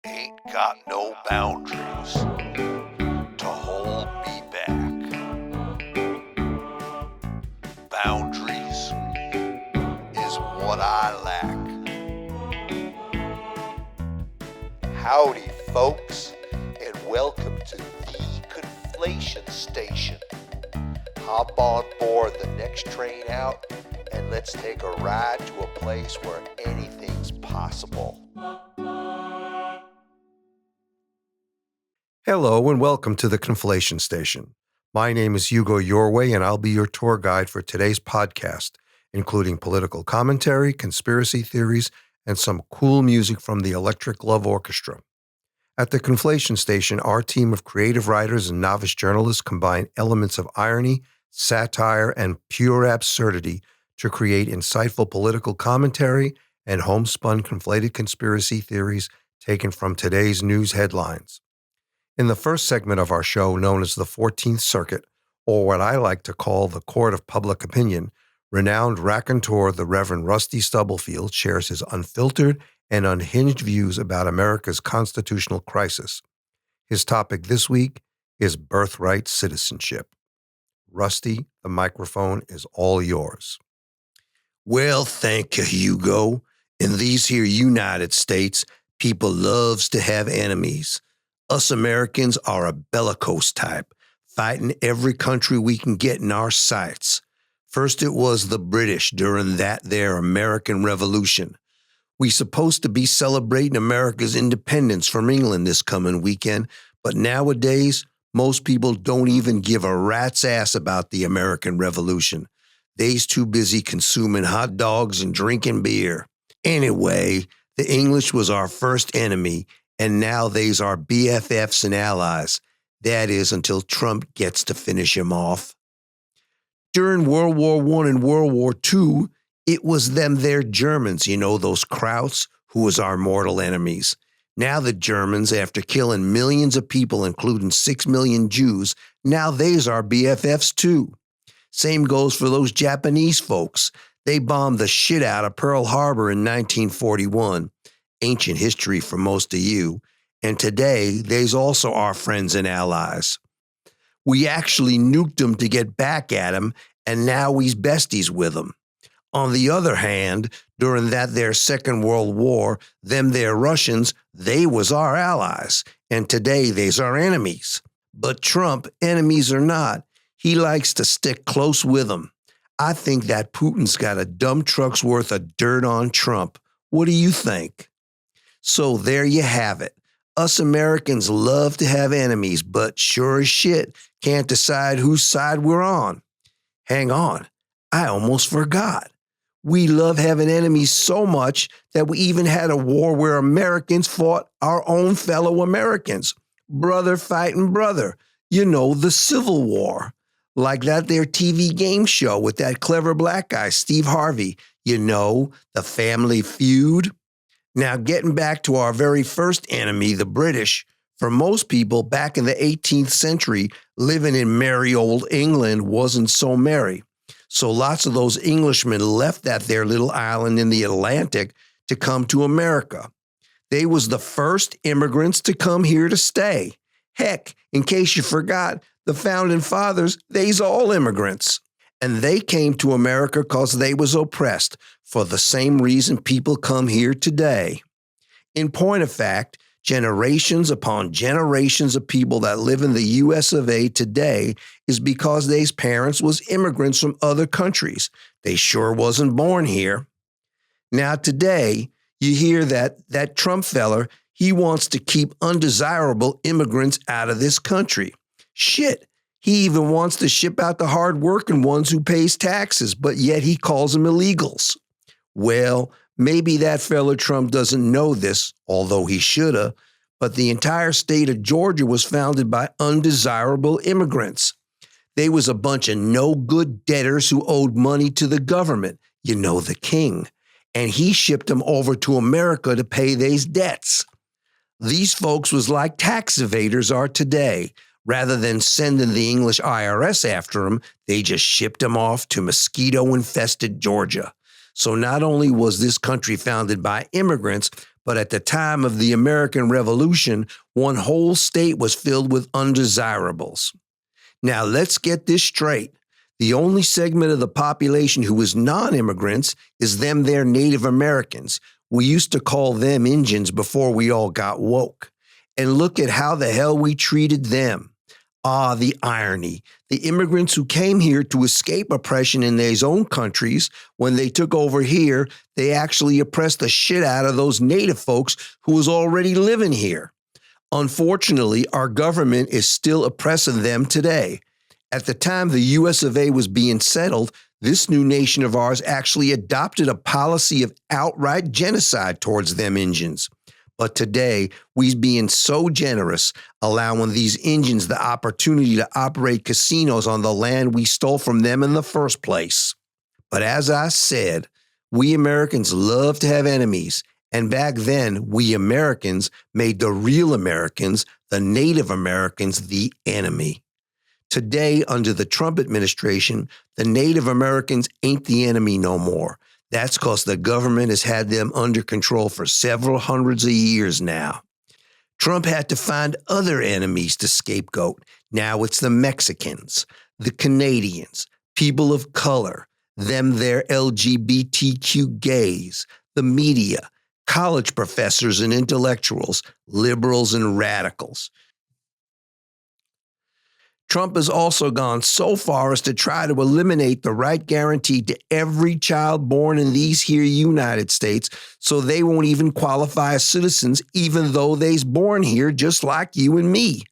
ain't got no boundaries to hold me back. Boundaries is what I lack. Howdy, folks, and welcome to the Conflation Station. Hop on board the next train out, and let's take a ride to a place where anything's possible. Hello and welcome to the Conflation Station. My name is Hugo Yorway and I'll be your tour guide for today's podcast, including political commentary, conspiracy theories, and some cool music from the Electric Love Orchestra. At the Conflation Station, our team of creative writers and novice journalists combine elements of irony, satire, and pure absurdity to create insightful political commentary and homespun conflated conspiracy theories taken from today's news headlines. In the first segment of our show, known as the 14th Circuit, or what I like to call the Court of Public Opinion, renowned raconteur the Reverend Rusty Stubblefield shares his unfiltered and unhinged views about America's constitutional crisis. His topic this week is birthright citizenship. Rusty, the microphone is all yours. Well, thank you, Hugo. In these here United States, people loves to have enemies. Us Americans are a bellicose type, fighting every country we can get in our sights. First it was the British during that there American Revolution. We supposed to be celebrating America's independence from England this coming weekend, but nowadays, most people don't even give a rat's ass about the American Revolution. They's too busy consuming hot dogs and drinking beer. Anyway, the English was our first enemy, and now they's our BFFs and allies. That is until Trump gets to finish him off. During World War I and World War II, it was them there Germans, those Krauts, who was our mortal enemies. Now the Germans, after killing millions of people, including 6 million Jews, now they's our BFFs too. Same goes for those Japanese folks. They bombed the shit out of Pearl Harbor in 1941. Ancient history for most of you, and today they's also our friends and allies. We actually nuked them to get back at them, and now we's besties with them. On the other hand, during that there Second World War, them there Russians, they was our allies, and today they's our enemies. But Trump, enemies or not, he likes to stick close with them. I think that Putin's got a dump truck's worth of dirt on Trump. What do you think? So there you have it. Us Americans love to have enemies, but sure as shit can't decide whose side we're on. Hang on, I almost forgot. We love having enemies so much that we even had a war where Americans fought our own fellow Americans. Brother fighting brother. The Civil War. Like that there TV game show with that clever black guy, Steve Harvey. The Family Feud. Now, getting back to our very first enemy, the British, for most people back in the 18th century, living in merry old England wasn't so merry. So lots of those Englishmen left that there little island in the Atlantic to come to America. They was the first immigrants to come here to stay. Heck, in case you forgot, the founding fathers, they's all immigrants. And they came to America because they was oppressed, for the same reason people come here today. In point of fact, generations upon generations of people that live in the U.S. of A. today is because they's parents was immigrants from other countries. They sure wasn't born here. Now today, you hear that Trump feller, he wants to keep undesirable immigrants out of this country. Shit. He even wants to ship out the hard-working ones who pays taxes, but yet he calls them illegals. Well, maybe that fella Trump doesn't know this, although he shoulda, but the entire state of Georgia was founded by undesirable immigrants. They was a bunch of no-good debtors who owed money to the government, the king, and he shipped them over to America to pay these debts. These folks was like tax evaders are today. Rather than sending the English IRS after them, they just shipped them off to mosquito-infested Georgia. So not only was this country founded by immigrants, But at the time of the American Revolution, one whole state was filled with undesirables. Now, let's get this straight. The only segment of the population who is non-immigrants is them there Native Americans. We used to call them Injuns before we all got woke. And look at how the hell we treated them. Ah, the irony. The immigrants who came here to escape oppression in their own countries, when they took over here, they actually oppressed the shit out of those native folks who was already living here. Unfortunately, our government is still oppressing them today. At the time the US of A was being settled, this new nation of ours actually adopted a policy of outright genocide towards them Injuns. But today, we being so generous, allowing these Injuns the opportunity to operate casinos on the land we stole from them in the first place. But as I said, we Americans love to have enemies. And back then, we Americans made the real Americans, the Native Americans, the enemy. Today, under the Trump administration, the Native Americans ain't the enemy no more. That's because the government has had them under control for several hundreds of years now. Trump had to find other enemies to scapegoat. Now it's the Mexicans, the Canadians, people of color, them their LGBTQ gays, the media, college professors and intellectuals, liberals and radicals. Trump has also gone so far as to try to eliminate the right guaranteed to every child born in these here United States, so they won't even qualify as citizens, even though they's born here just like you and me.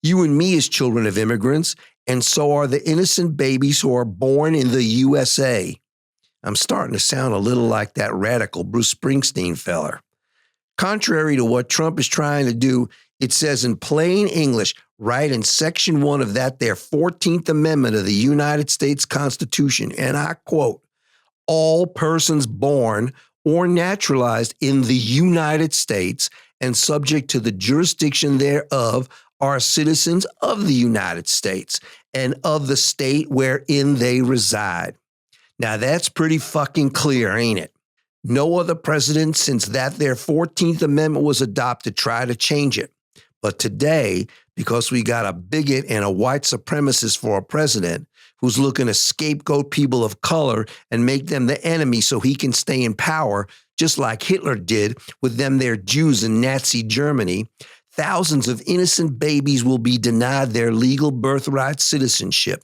You and me as children of immigrants, and so are the innocent babies who are born in the USA. I'm starting to sound a little like that radical Bruce Springsteen feller. Contrary to what Trump is trying to do, it says in plain English, right in Section 1 of that their 14th Amendment of the United States Constitution, and I quote, all persons born or naturalized in the United States and subject to the jurisdiction thereof are citizens of the United States and of the state wherein they reside. Now that's pretty fucking clear, ain't it? No other president since that their 14th Amendment was adopted tried to change it. But today, because we got a bigot and a white supremacist for a president who's looking to scapegoat people of color and make them the enemy so he can stay in power, just like Hitler did with them their Jews in Nazi Germany, thousands of innocent babies will be denied their legal birthright citizenship,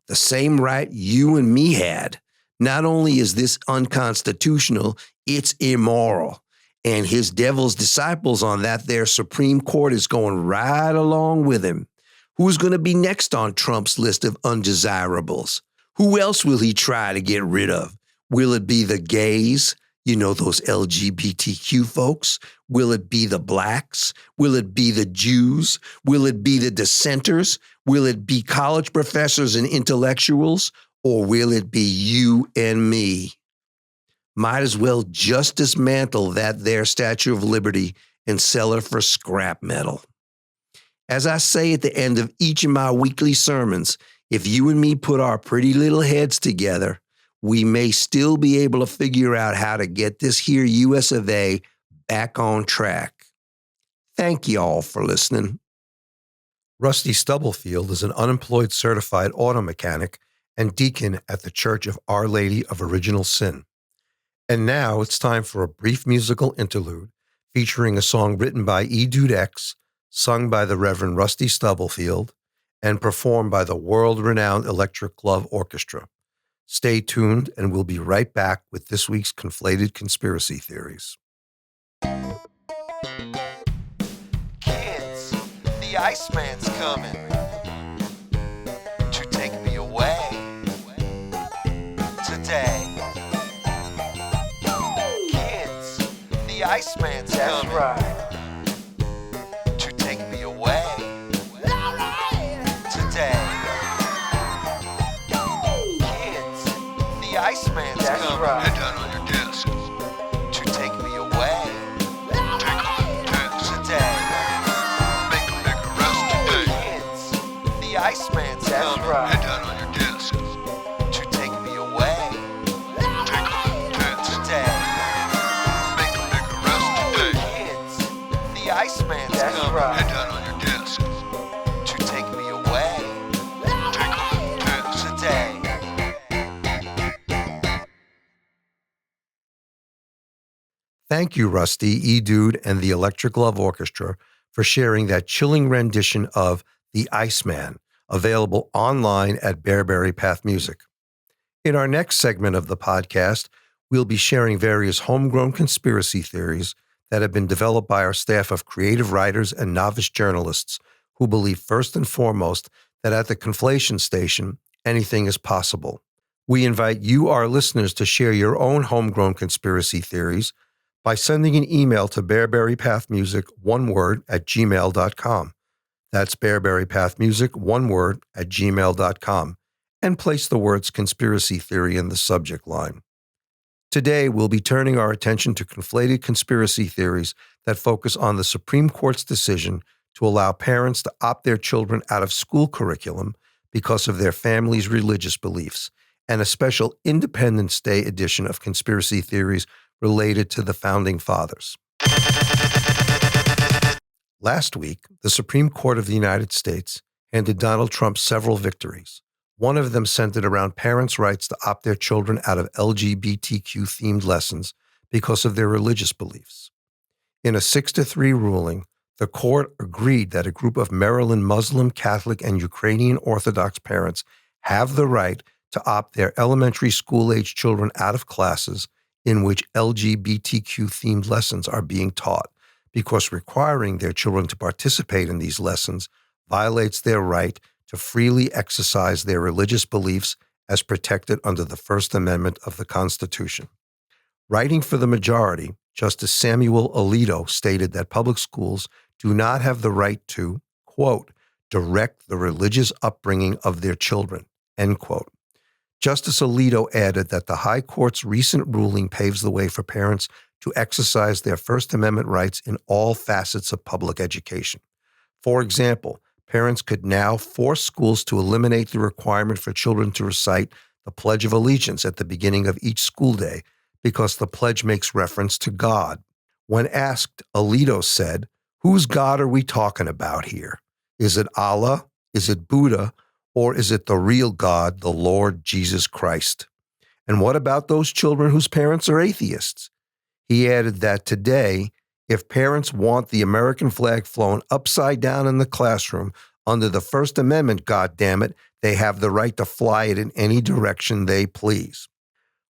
the same right you and me had. Not only is this unconstitutional, it's immoral. And his devil's disciples on that there Supreme Court is going right along with him. Who's going to be next on Trump's list of undesirables? Who else will he try to get rid of? Will it be the gays? You know, those LGBTQ folks? Will it be the blacks? Will it be the Jews? Will it be the dissenters? Will it be college professors and intellectuals? Or will it be you and me? Might as well just dismantle that there Statue of Liberty and sell her for scrap metal. As I say at the end of each of my weekly sermons, if you and me put our pretty little heads together, we may still be able to figure out how to get this here US of A back on track. Thank you all for listening. Rusty Stubblefield is an unemployed certified auto mechanic and deacon at the Church of Our Lady of Original Sin. And now it's time for a brief musical interlude featuring a song written by E. Dude X, sung by the Reverend Rusty Stubblefield, and performed by the world-renowned Electric Glove Orchestra. Stay tuned, and we'll be right back with this week's Conflated Conspiracy Theories. Kids, the Iceman's coming to take me away today. The Iceman's coming to take me away today. Kids, the Iceman's coming. Head down on your desk to take me away today. Make a big arrest today. Kids, the Iceman's coming. Head down on your desk to take me away today. Iceman's That's coming right. Head down on your desk. to take me away Take off the desk. today. Thank you, Rusty, E-Dude, and the Electric Love Orchestra for sharing that chilling rendition of The Iceman, available online at Bearberry Path Music. In our next segment of the podcast, we'll be sharing various homegrown conspiracy theories that have been developed by our staff of creative writers and novice journalists who believe first and foremost that at the Conflation Station, anything is possible. We invite you, our listeners, to share your own homegrown conspiracy theories by sending an email to bearberrypathmusic, one word, at gmail.com. That's bearberrypathmusic, one word, at gmail.com, and place the words conspiracy theory in the subject line. Today, we'll be turning our attention to conflated conspiracy theories that focus on the Supreme Court's decision to allow parents to opt their children out of school curriculum because of their family's religious beliefs, and a special Independence Day edition of conspiracy theories related to the Founding Fathers. Last week, the Supreme Court of the United States handed Donald Trump several victories. One of them centered around parents' rights to opt their children out of LGBTQ-themed lessons because of their religious beliefs. In a 6-3 ruling, the court agreed that a group of Maryland Muslim, Catholic, and Ukrainian Orthodox parents have the right to opt their elementary school-age children out of classes in which LGBTQ-themed lessons are being taught, because requiring their children to participate in these lessons violates their right to freely exercise their religious beliefs as protected under the First Amendment of the Constitution. Writing for the majority, Justice Samuel Alito stated that public schools do not have the right to, quote, direct the religious upbringing of their children, end quote. Justice Alito added that the High Court's recent ruling paves the way for parents to exercise their First Amendment rights in all facets of public education. For example, parents could now force schools to eliminate the requirement for children to recite the Pledge of Allegiance at the beginning of each school day because the pledge makes reference to God. When asked, Alito said, "Whose God are we talking about here? Is it Allah? Is it Buddha? Or is it the real God, the Lord Jesus Christ? And what about those children whose parents are atheists?" He added that today, if parents want the American flag flown upside down in the classroom under the First Amendment, goddammit, they have the right to fly it in any direction they please.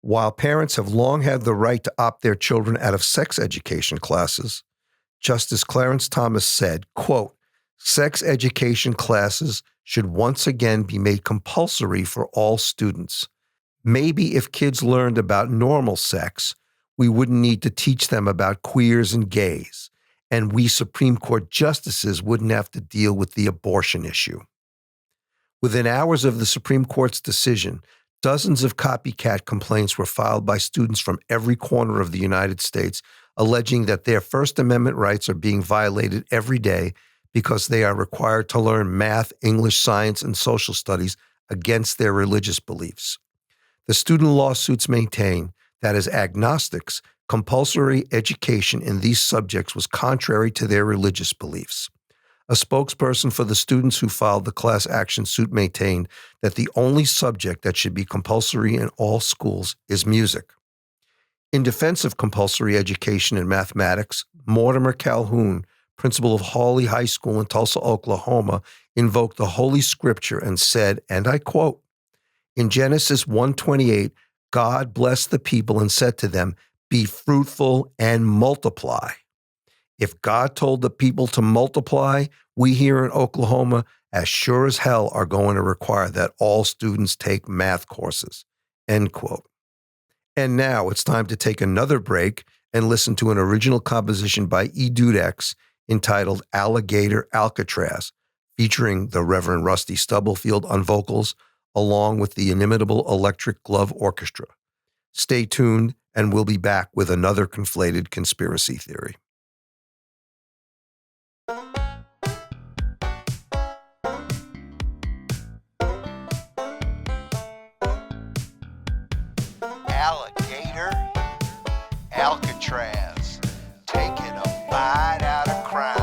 While parents have long had the right to opt their children out of sex education classes, Justice Clarence Thomas said, quote, sex education classes should once again be made compulsory for all students. Maybe if kids learned about normal sex, we wouldn't need to teach them about queers and gays, and we Supreme Court justices wouldn't have to deal with the abortion issue. Within hours of the Supreme Court's decision, dozens of copycat complaints were filed by students from every corner of the United States, alleging that their First Amendment rights are being violated every day because they are required to learn math, English, science, and social studies against their religious beliefs. The student lawsuits maintain that as agnostics, compulsory education in these subjects was contrary to their religious beliefs. A spokesperson for the students who filed the class action suit maintained that the only subject that should be compulsory in all schools is music. In defense of compulsory education in mathematics, Mortimer Calhoun, principal of Hawley High School in Tulsa, Oklahoma, invoked the Holy Scripture and said, and I quote, in Genesis 1:28, God blessed the people and said to them, be fruitful and multiply. If God told the people to multiply, we here in Oklahoma, as sure as hell, are going to require that all students take math courses, end quote. And now it's time to take another break and listen to an original composition by E-Dude X entitled Alligator Alcatraz, featuring the Reverend Rusty Stubblefield on vocals, along with the inimitable Electric Glove Orchestra. Stay tuned, and we'll be back with another conflated conspiracy theory. Alligator Alcatraz, taking a bite out of crime.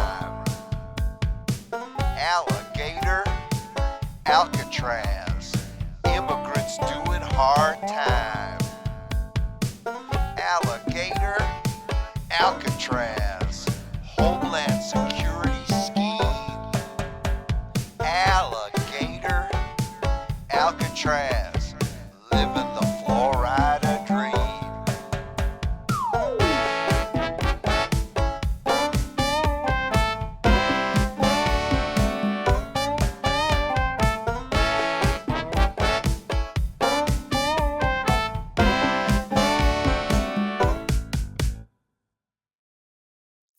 Alcatraz, Homeland Security scheme, alligator, Alcatraz, living the Florida dream.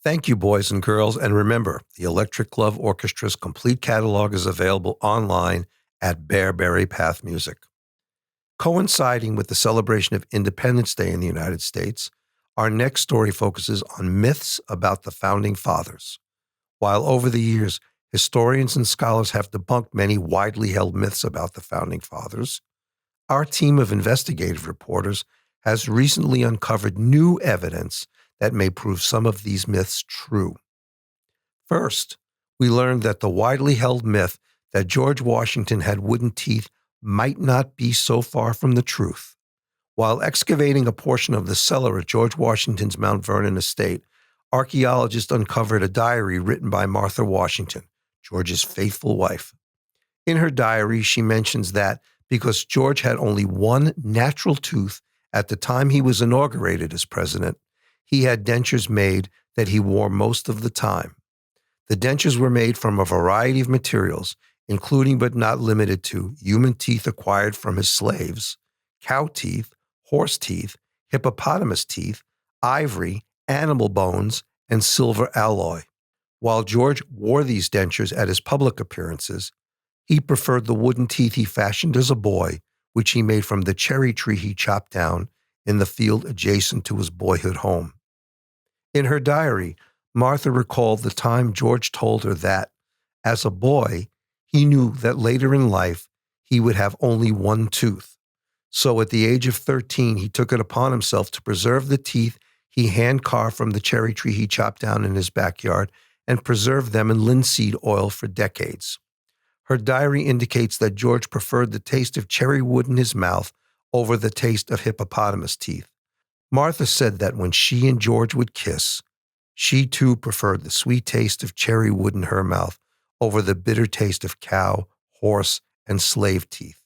Thank you, boys and girls. And remember, the Electric Glove Orchestra's complete catalog is available online at Bearberry Path Music. Coinciding with the celebration of Independence Day in the United States, our next story focuses on myths about the Founding Fathers. While over the years, historians and scholars have debunked many widely held myths about the Founding Fathers, our team of investigative reporters has recently uncovered new evidence that may prove some of these myths true. First, we learned that the widely held myth that George Washington had wooden teeth might not be so far from the truth. While excavating a portion of the cellar at George Washington's Mount Vernon estate, archaeologists uncovered a diary written by Martha Washington, George's faithful wife. In her diary, she mentions that because George had only one natural tooth at the time he was inaugurated as president, he had dentures made that he wore most of the time. The dentures were made from a variety of materials, including but not limited to human teeth acquired from his slaves, cow teeth, horse teeth, hippopotamus teeth, ivory, animal bones, and silver alloy. While George wore these dentures at his public appearances, he preferred the wooden teeth he fashioned as a boy, which he made from the cherry tree he chopped down in the field adjacent to his boyhood home. In her diary, Martha recalled the time George told her that, as a boy, he knew that later in life he would have only one tooth. So at the age of 13, he took it upon himself to preserve the teeth he hand-carved from the cherry tree he chopped down in his backyard and preserved them in linseed oil for decades. Her diary indicates that George preferred the taste of cherry wood in his mouth over the taste of hippopotamus teeth. Martha said that when she and George would kiss, she too preferred the sweet taste of cherry wood in her mouth over the bitter taste of cow, horse, and slave teeth.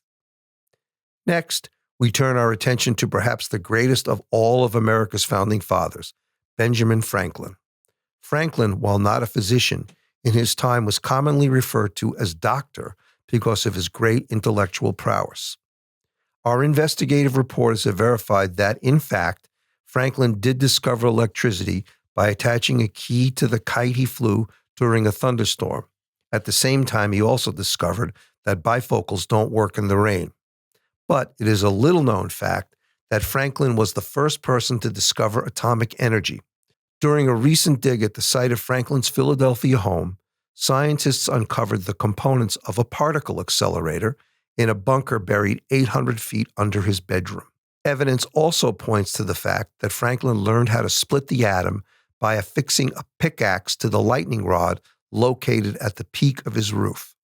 Next, we turn our attention to perhaps the greatest of all of America's founding fathers, Benjamin Franklin. Franklin, while not a physician, in his time was commonly referred to as doctor because of his great intellectual prowess. Our investigative reporters have verified that, in fact, Franklin did discover electricity by attaching a key to the kite he flew during a thunderstorm. At the same time, he also discovered that bifocals don't work in the rain. But it is a little-known fact that Franklin was the first person to discover atomic energy. During a recent dig at the site of Franklin's Philadelphia home, scientists uncovered the components of a particle accelerator in a bunker buried 800 feet under his bedroom. Evidence also points to the fact that Franklin learned how to split the atom by affixing a pickaxe to the lightning rod located at the peak of his roof.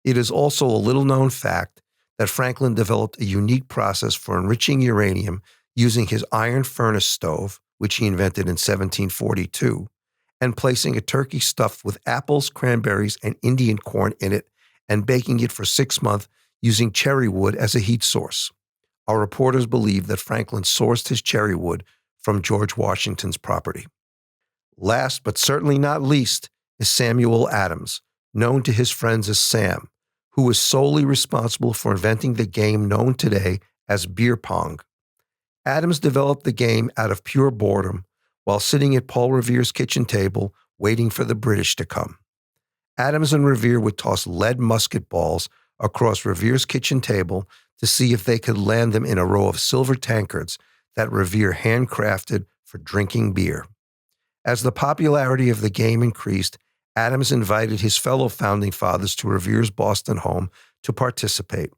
It is also a little-known fact that Franklin developed a unique process for enriching uranium using his iron furnace stove, which he invented in 1742, and placing a turkey stuffed with apples, cranberries, and Indian corn in it, and baking it for 6 months using cherry wood as a heat source. Our reporters believe that Franklin sourced his cherry wood from George Washington's property. Last but certainly not least is Samuel Adams, known to his friends as Sam, who was solely responsible for inventing the game known today as beer pong. Adams developed the game out of pure boredom while sitting at Paul Revere's kitchen table waiting for the British to come. Adams and Revere would toss lead musket balls across Revere's kitchen table to see if they could land them in a row of silver tankards that Revere handcrafted for drinking beer. As the popularity of the game increased, Adams invited his fellow founding fathers to Revere's Boston home to participate.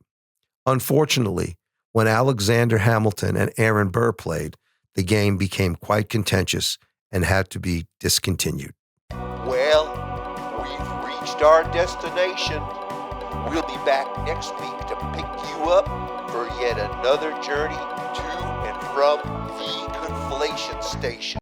Unfortunately, when Alexander Hamilton and Aaron Burr played, the game became quite contentious and had to be discontinued. Well, we've reached our destination. We'll be back next week to pick you up for yet another journey to and from the Conflation Station.